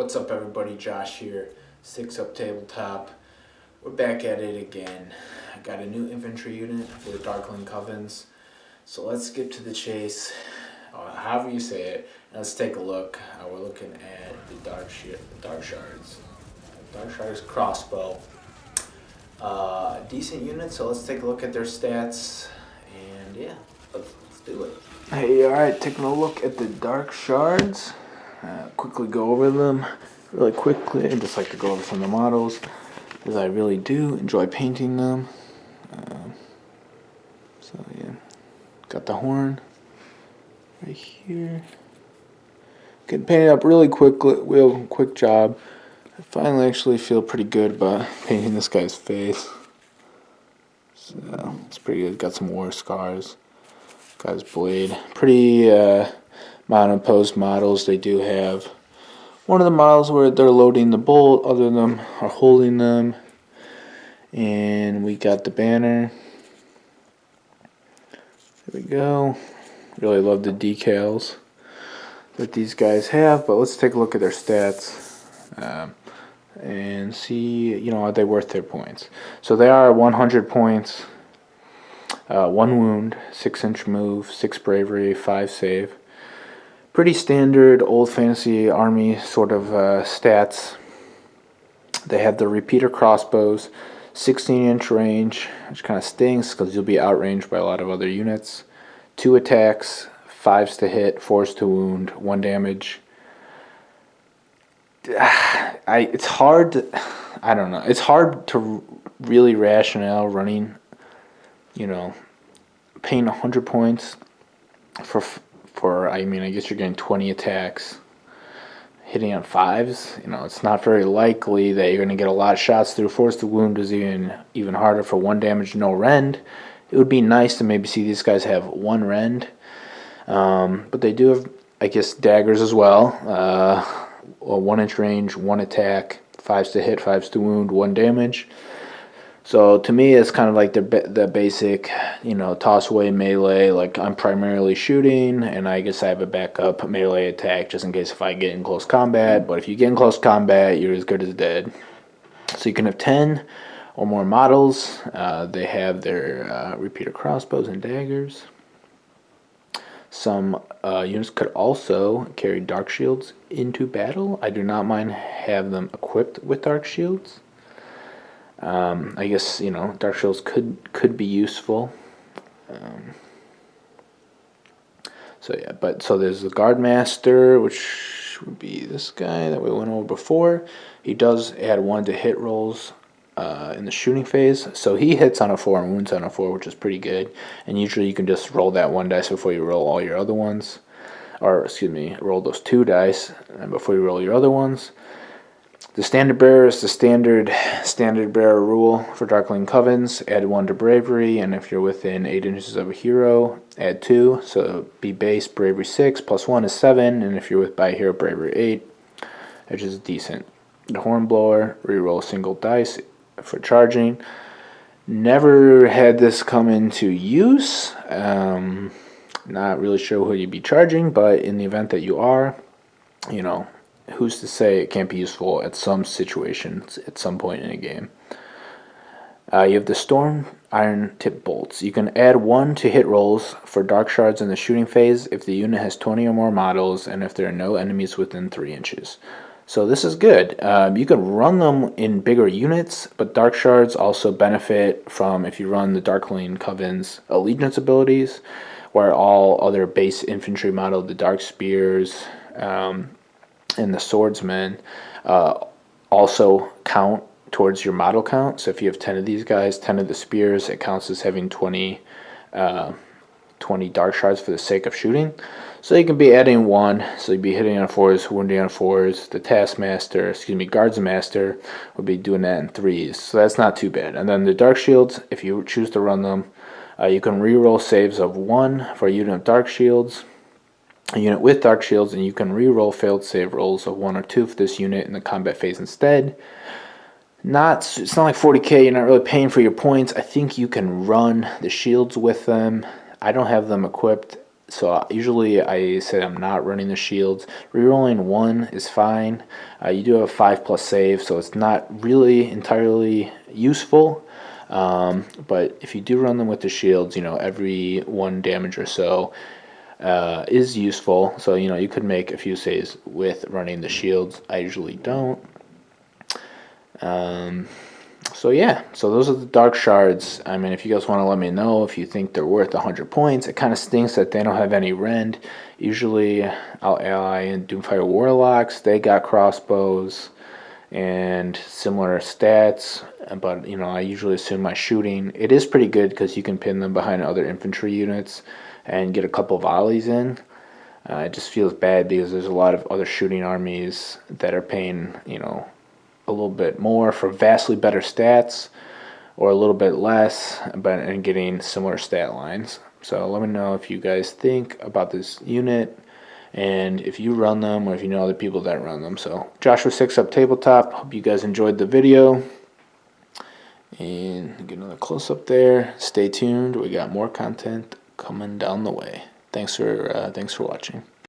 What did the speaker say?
What's up everybody, Josh here, 6 Up Tabletop. We're back at it again. I got a new infantry unit for the Darkling Covens. So let's skip to the chase, however you say it, and let's take a look. We're looking at the Darkshards. Darkshards crossbow. Decent unit, so let's take a look at their stats, and yeah, let's do it. Hey, alright, taking a look at the Darkshards. Quickly go over them really quickly. I just like to go over some of the models, because I really do enjoy painting them. So yeah, got the horn right here. Getting painted up really quickly, real quick job. I finally actually feel pretty good about painting this guy's face. So it's pretty good. Got some war scars. Guy's blade. Pretty monoposed models. They do have one of the models where they're loading the bolt, other of them are holding them. And we got the banner. There we go. Really love the decals that these guys have, but let's take a look at their stats and see, are they worth their points? So they are 100 points, 1 wound, 6-inch move, 6 bravery, 5 save. Pretty standard old fantasy army sort of stats. They have the repeater crossbows, 16-inch range, which kind of stings because you'll be outranged by a lot of other units. 2 attacks, 5s to hit, 4s to wound, 1 damage. It's hard. I don't know. It's hard to really rationale running. Paying 100 points for I guess you're getting 20 attacks, hitting on 5s. It's not very likely that you're going to get a lot of shots through. Force to wound is even harder for 1 damage, no rend. It would be nice to maybe see these guys have 1 rend, but they do have, I guess, daggers as well. A 1-inch range, 1 attack, 5s to hit, 5s to wound, 1 damage. So to me, it's kind of like the basic, toss away melee. Like, I'm primarily shooting, and I guess I have a backup melee attack just in case if I get in close combat. But if you get in close combat, you're as good as dead. So you can have 10 or more models. They have their repeater crossbows and daggers. Some units could also carry dark shields into battle. I do not mind have them equipped with dark shields. I guess, dark shields could be useful. So there's the guard master, which would be this guy that we went over before. He does add 1 to hit rolls in the shooting phase, so he hits on a 4 and wounds on a 4, which is pretty good. And usually you can just roll that 1 dice before you roll all your other ones, or roll those 2 dice before you roll your other ones. The standard bearer is the standard bearer rule for Darkling Covens. Add 1 to bravery, and if you're within 8 inches of a hero, add 2. So be base bravery 6 plus 1 is 7, and if you're by a hero, bravery 8, which is decent. The hornblower, reroll single dice for charging. Never had this come into use. Not really sure who you'd be charging, but in the event that you are, who's to say it can't be useful at some situations at some point in a game. You have the storm iron tip bolts. You can add 1 to hit rolls for Darkshards in the shooting phase if the unit has 20 or more models and if there are no enemies within 3 inches. So this is good. You can run them in bigger units, but Darkshards also benefit from if you run the Darkling Covens allegiance abilities, where all other base infantry model, the dark spears, and the swordsmen also count towards your model count. So if you have 10 of these guys, 10 of the spears, it counts as having 20 dark shards for the sake of shooting. So you can be adding 1, so you'd be hitting on 4s, wounding on 4s. The guardsmaster would be doing that in 3s, so that's not too bad. And then the dark shields, if you choose to run them, you can reroll saves of 1 for a unit of dark shields. A unit with dark shields, and you can re-roll failed save rolls of 1 or 2 for this unit in the combat phase instead. It's not like 40k, you're not really paying for your points. I think you can run the shields with them. I don't have them equipped, So usually I say I'm not running the shields. Rerolling 1 is fine. You do have a 5+ save, so it's not really entirely useful. But if you do run them with the shields, every 1 damage or so is useful. So you could make a few saves with running the shields. I usually don't. So yeah, so those are the Dark Shards. I mean, if you guys want to let me know if you think they're worth 100 points. It kind of stinks that they don't have any rend. Usually I'll ally in Doomfire Warlocks. They got crossbows and similar stats, but I usually assume my shooting. It is pretty good because you can pin them behind other infantry units and get a couple volleys in. It just feels bad because there's a lot of other shooting armies that are paying, a little bit more for vastly better stats, or a little bit less, and getting similar stat lines. So let me know if you guys think about this unit, and if you run them, or if you know other people that run them. So Joshua 6 Up Tabletop. Hope you guys enjoyed the video, and get another close up there. Stay tuned. We got more content coming down the way. Thanks for watching.